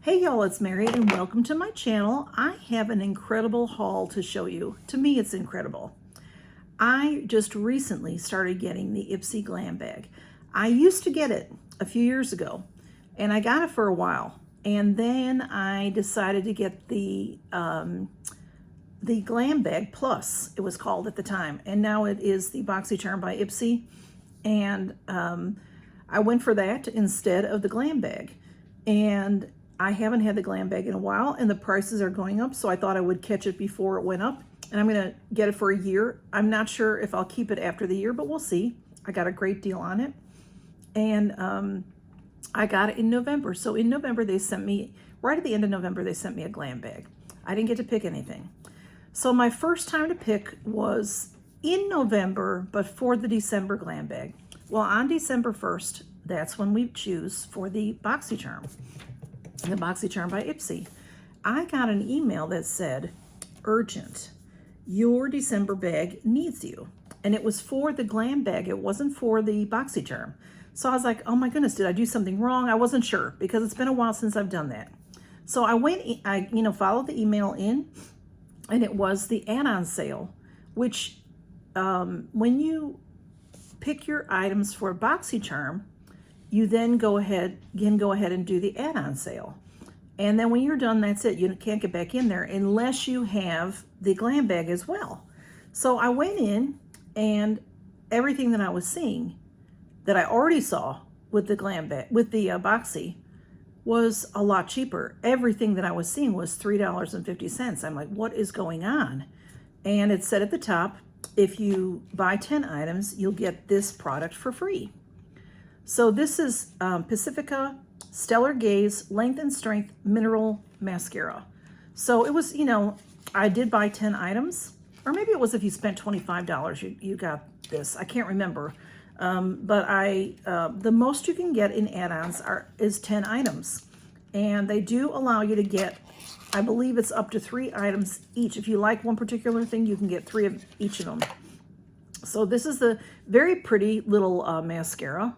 Hey y'all, it's Mary and welcome to my channel. I have an incredible haul to show you. To me, it's incredible. I just recently started getting the Ipsy Glam Bag. I used to get it a few years ago and I got it for a while. And then I decided to get the Glam Bag Plus, it was called at the time. And now it is the Boxycharm by Ipsy. And I went for that instead of the Glam Bag. And I haven't had the Glam Bag in a while and the prices are going up, so I thought I would catch it before it went up. And I'm gonna get it for a year. I'm not sure if I'll keep it after the year, but we'll see. I got a great deal on it. And I got it in November. So in November, they sent me, right at the end of November, they sent me a Glam Bag. I didn't get to pick anything. So my first time to pick was in November, but for the December Glam Bag. Well, on December 1st, that's when we choose for the Boxycharm by Ipsy. I got an email that said, urgent, your December bag needs you. And it was for the Glam Bag. It wasn't for the Boxycharm. So I was like, oh my goodness, did I do something wrong? I wasn't sure because it's been a while since I've done that. So I went, I followed the email in and it was the add-on sale, which when you pick your items for Boxycharm, you then go ahead and do the add-on sale. And then when you're done, that's it. You can't get back in there unless you have the Glam Bag as well. So I went in and everything that I was seeing that I already saw with the Glam Bag, with the Boxy, was a lot cheaper. Everything that I was seeing was $3.50. I'm like, what is going on? And it said at the top, if you buy 10 items, you'll get this product for free. So this is Pacifica Stellar Gaze Length and Strength Mineral Mascara. So it was, I did buy 10 items, or maybe it was if you spent $25, you got this. I can't remember. But the most you can get in add-ons is 10 items. And they do allow you to get, I believe it's up to 3 items each. If you like one particular thing, you can get 3 of each of them. So this is the very pretty little mascara.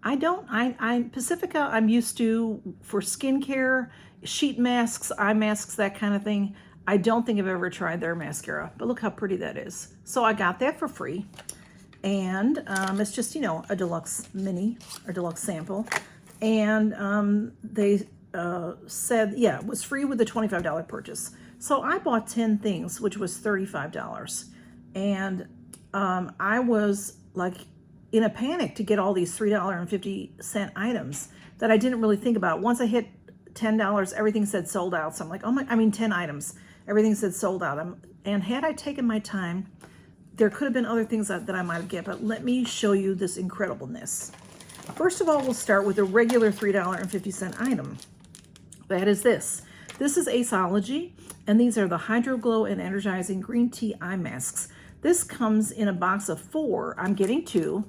Pacifica, I'm used to for skincare, sheet masks, eye masks, that kind of thing. I don't think I've ever tried their mascara, but look how pretty that is. So I got that for free. And it's just, a deluxe mini or deluxe sample. And they said, yeah, it was free with the $25 purchase. So I bought 10 things, which was $35. And I was like in a panic to get all these $3.50 items that I didn't really think about. Once I hit $10, everything said sold out. So I'm like, 10 items, everything said sold out. And had I taken my time, there could have been other things that I might have get, but let me show you this incredibleness. First of all, we'll start with a regular $3.50 item. That is this. This is Aceology, and these are the Hydro Glow and Energizing Green Tea Eye Masks. This comes in a box of 4. I'm getting 2.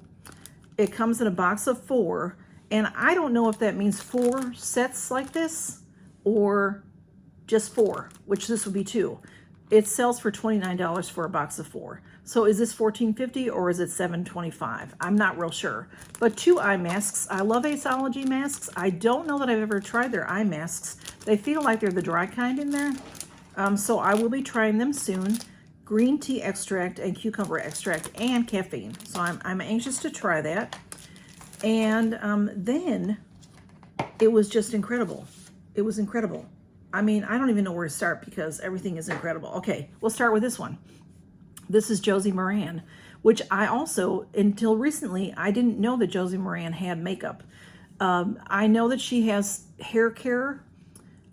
It comes in a box of 4, and I don't know if that means 4 sets like this or just 4, which this would be 2. It sells for $29 for a box of 4. So is this $14.50 or is it $7.25? I'm not real sure. But 2 eye masks. I love Aceology masks. I don't know that I've ever tried their eye masks. They feel like they're the dry kind in there. So I will be trying them soon. Green tea extract and cucumber extract and caffeine. So I'm anxious to try that. And then it was just incredible. It was incredible. I mean, I don't even know where to start because everything is incredible. Okay, we'll start with this one. This is Josie Maran, which I also, until recently, I didn't know that Josie Maran had makeup. I know that she has hair care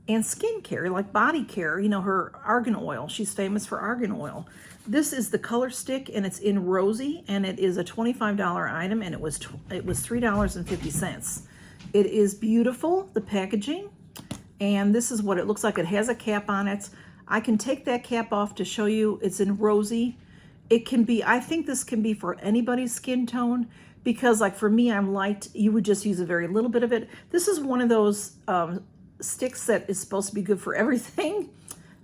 and skin care, like body care, her argan oil. She's famous for argan oil. This is the color stick and it's in rosy and it is a $25 item and it was $3.50. It is beautiful, the packaging, and this is what it looks like. It has a cap on it. I can take that cap off to show you. It's in rosy. It can be, I think this can be for anybody's skin tone because like for me, I'm light. You would just use a very little bit of it. This is one of those sticks that is supposed to be good for everything,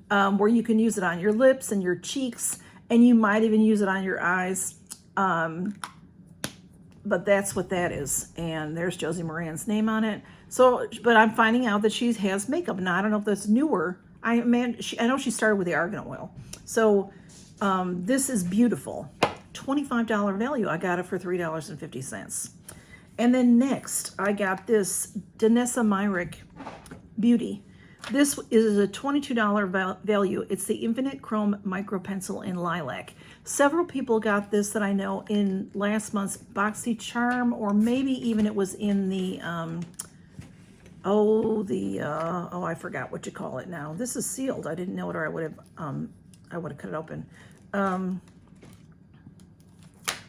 where you can use it on your lips and your cheeks, and you might even use it on your eyes. But that's what that is. And there's Josie Maran's name on it. So, but I'm finding out that she has makeup. Now, I don't know if that's newer. I know she started with the argan oil. So this is beautiful. $25 value. I got it for $3.50. And then next, I got this Danessa Myrick Beauty. This is a $22 value. It's the Infinite Chrome Micro Pencil in Lilac. Several people got this that I know in last month's Boxycharm, or maybe even it was in the, I forgot what you call it now. This is sealed. I didn't know it, or I would have cut it open.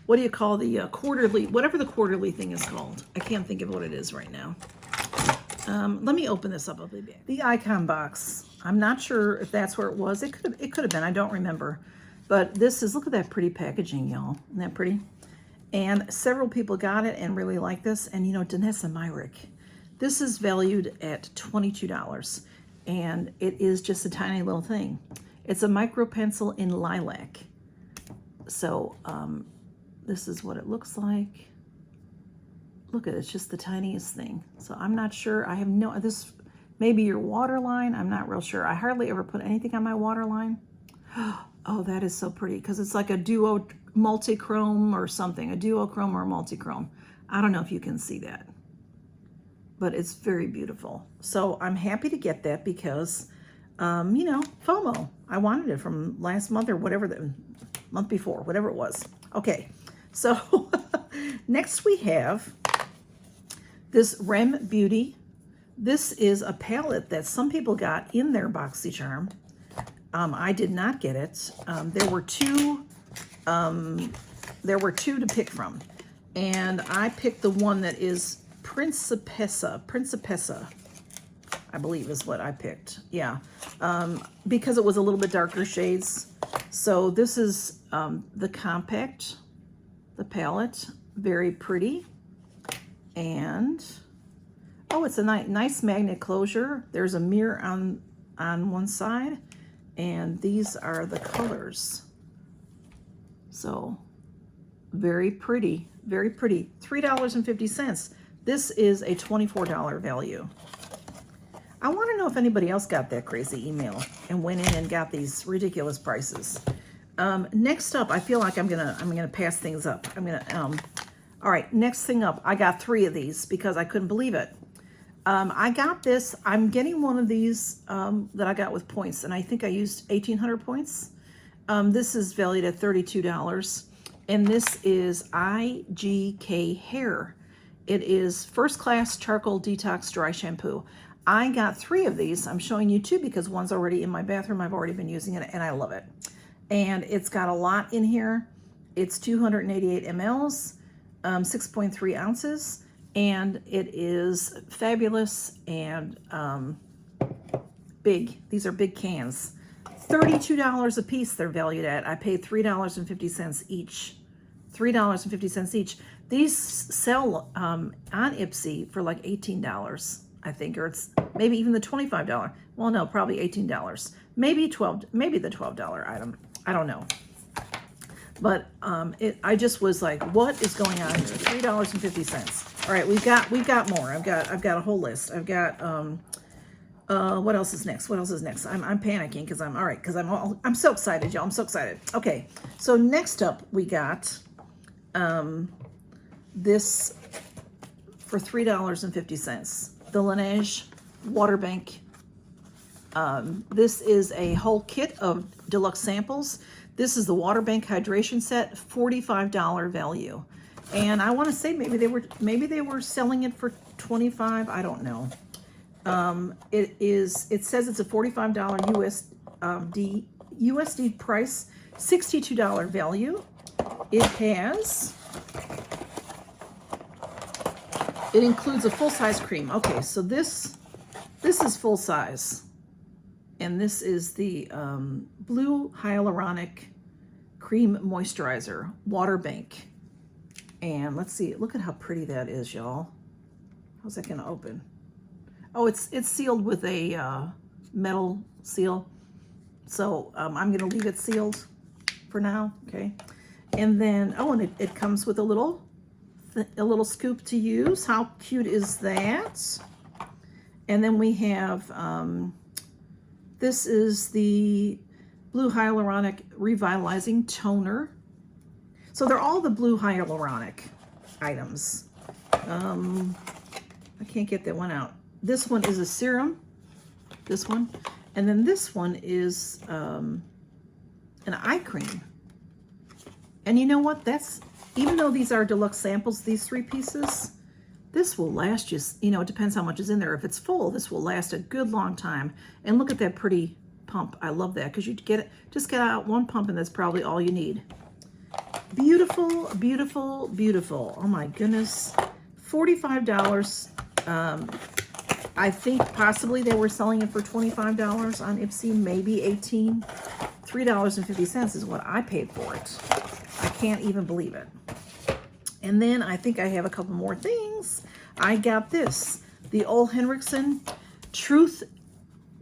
What do you call the quarterly, whatever the quarterly thing is called? I can't think of what it is right now. Let me open this up. I'll be back. The Icon box. I'm not sure if that's where it was. It could have been. I don't remember. But this is, look at that pretty packaging, y'all. Isn't that pretty? And several people got it and really like this. And you know, Danessa Myrick. This is valued at $22. And it is just a tiny little thing. It's a micro pencil in lilac. So this is what it looks like. Look at it, it's just the tiniest thing. So I'm not sure, I have no, this may be your waterline, I'm not real sure. I hardly ever put anything on my waterline. Oh, that is so pretty, because it's like a duo multi-chrome or something, a duochrome or multi-chrome. I don't know if you can see that, but it's very beautiful. So I'm happy to get that because, you know, FOMO. I wanted it from last month or whatever, the month before, whatever it was. Okay, so next we have this Rem Beauty. This is a palette that some people got in their Boxycharm. I did not get it. There were two to pick from, and I picked the one that is Principessa, I believe is what I picked. Yeah, because it was a little bit darker shades. So this is the compact, the palette, very pretty. And oh, it's a nice magnet closure. There's a mirror on one side, and these are the colors. So very pretty, very pretty. $3.50. This is a $24 value. I want to know if anybody else got that crazy email and went in and got these ridiculous prices. Next up, I feel like I'm gonna pass things up. All right, next thing up, I got 3 of these because I couldn't believe it. I got this, I'm getting one of these that I got with points, and I think I used 1,800 points. This is valued at $32, and this is IGK Hair. It is First Class Charcoal Detox Dry Shampoo. I got 3 of these. I'm showing you 2 because one's already in my bathroom. I've already been using it, and I love it. And it's got a lot in here. It's 288 mLs. 6.3 ounces, and it is fabulous and big. These are big cans. $32 a piece they're valued at. I paid $3.50 each. $3.50 each. These sell on Ipsy for like $18, I think, or it's maybe even the $25. Well, no, probably $18. Maybe the $12 item. I don't know. But I just was like, what is going on here? $3.50. All right, we've got more. I've got a whole list. I've got what else is next? What else is next? I'm panicking because I'm so excited, y'all. I'm so excited. Okay, so next up we got this for $3.50. The Laneige Water Bank. This is a whole kit of deluxe samples. This is the Water Bank Hydration Set, $45 value. And I want to say maybe they were selling it for $25. I don't know. It says it's a $45 USD price, $62 value. It includes a full-size cream. Okay, so this is full size. And this is the Blue Hyaluronic Cream Moisturizer, Water Bank. And let's see, look at how pretty that is, y'all. How's that gonna open? Oh, it's sealed with a metal seal. So I'm gonna leave it sealed for now, okay? And then, oh, and it comes with a little scoop to use. How cute is that? And then we have, this is the Blue Hyaluronic Revitalizing Toner. So they're all the Blue Hyaluronic items. I can't get that one out. This one is a serum, this one. And then this one is an eye cream. And you know what? That's, even though these are deluxe samples, these 3 pieces, this will last you, you know, it depends how much is in there. If it's full, this will last a good long time. And look at that pretty pump. I love that because you get it, just get out 1 pump and that's probably all you need. Beautiful, beautiful, beautiful. Oh my goodness. $45. I think possibly they were selling it for $25 on Ipsy, maybe $18. $3.50 is what I paid for it. I can't even believe it. And then I think I have a couple more things. I got this, the Ole Henriksen Truth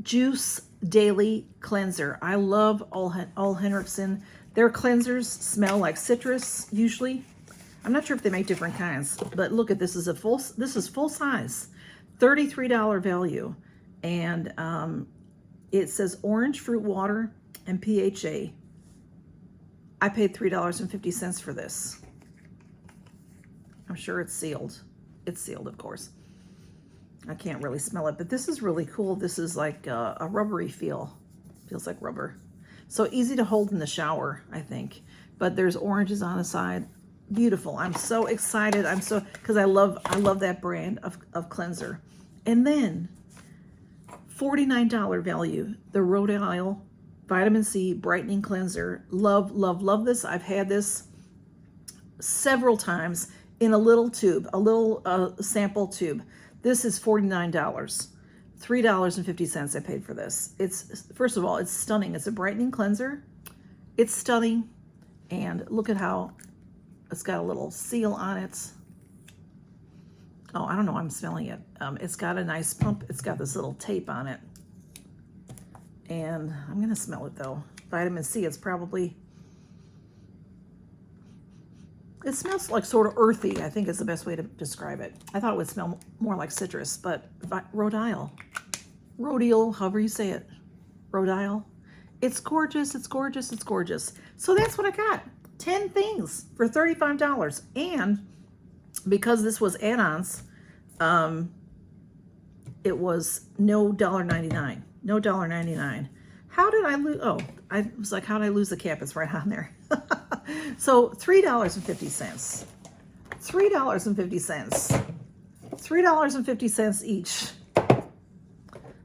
Juice Daily Cleanser. I love Ole Henriksen. Their cleansers smell like citrus usually. I'm not sure if they make different kinds, but look at this. This is full size, $33 value, and it says orange fruit water and PHA. I paid $3.50 for this. I'm sure it's sealed. It's sealed, of course. I can't really smell it, but this is really cool. This is like a rubbery feel. Feels like rubber. So easy to hold in the shower, I think. But there's oranges on the side. Beautiful. I'm so excited. Because I love that brand of cleanser. And then $49 value, the Rhode Island Vitamin C Brightening Cleanser. Love, love, love this. I've had this several times in a little tube, a little sample tube. This is $49. $3.50 I paid for this. It's, first of all, it's stunning. It's a brightening cleanser. It's stunning. And look at how it's got a little seal on it. Oh, I don't know. I'm smelling it. It's got a nice pump. It's got this little tape on it. And I'm going to smell it though. Vitamin C, it's probably, it smells like sort of earthy, I think is the best way to describe it. I thought it would smell more like citrus, but Rhode Island. Rhodial, however you say it. Rhode Island. It's gorgeous, it's gorgeous, it's gorgeous. So that's what I got. 10 things for $35. And because this was add-ons, it was no $1.99. No $1.99. How did I lose? Oh, I was like, how did I lose the cap? It's right on there. So $3.50. $3.50. $3.50 each.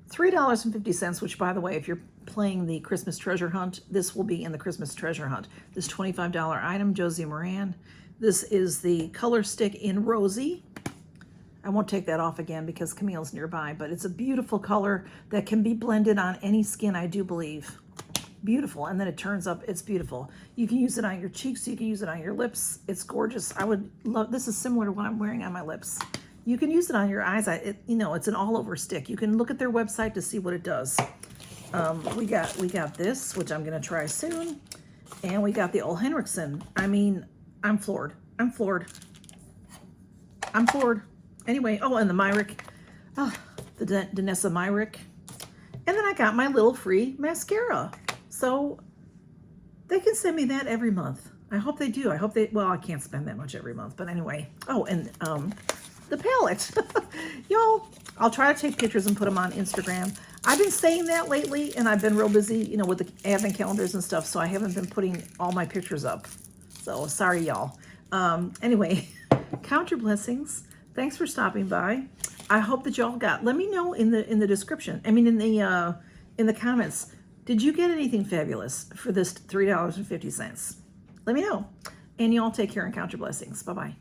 $3.50, which by the way, if you're playing the Christmas treasure hunt, this will be in the Christmas treasure hunt. This $25 item, Josie Moran. This is the color stick in Rosy. I won't take that off again because Camille's nearby, but it's a beautiful color that can be blended on any skin, I do believe. Beautiful. And then it turns up. It's beautiful. You can use it on your cheeks. You can use it on your lips. It's gorgeous. I would love, this is similar to what I'm wearing on my lips. You can use it on your eyes. You know, it's an all-over stick. You can look at their website to see what it does. We got this, which I'm going to try soon. And we got the Ole Henriksen. I mean, I'm floored. I'm floored. I'm floored. Anyway, oh, and the Myrick, the Danessa Myrick. And then I got my little free mascara. So they can send me that every month. I hope they do. I hope they, well, I can't spend that much every month, but anyway. Oh, and the palette. Y'all, I'll try to take pictures and put them on Instagram. I've been saying that lately, and I've been real busy, you know, with the advent calendars and stuff, so I haven't been putting all my pictures up. So sorry, y'all. Anyway, count your blessings. Thanks for stopping by. I hope that y'all got, let me know in the description. I mean, in the comments, did you get anything fabulous for this $3.50? Let me know. And y'all take care and count your blessings. Bye-bye.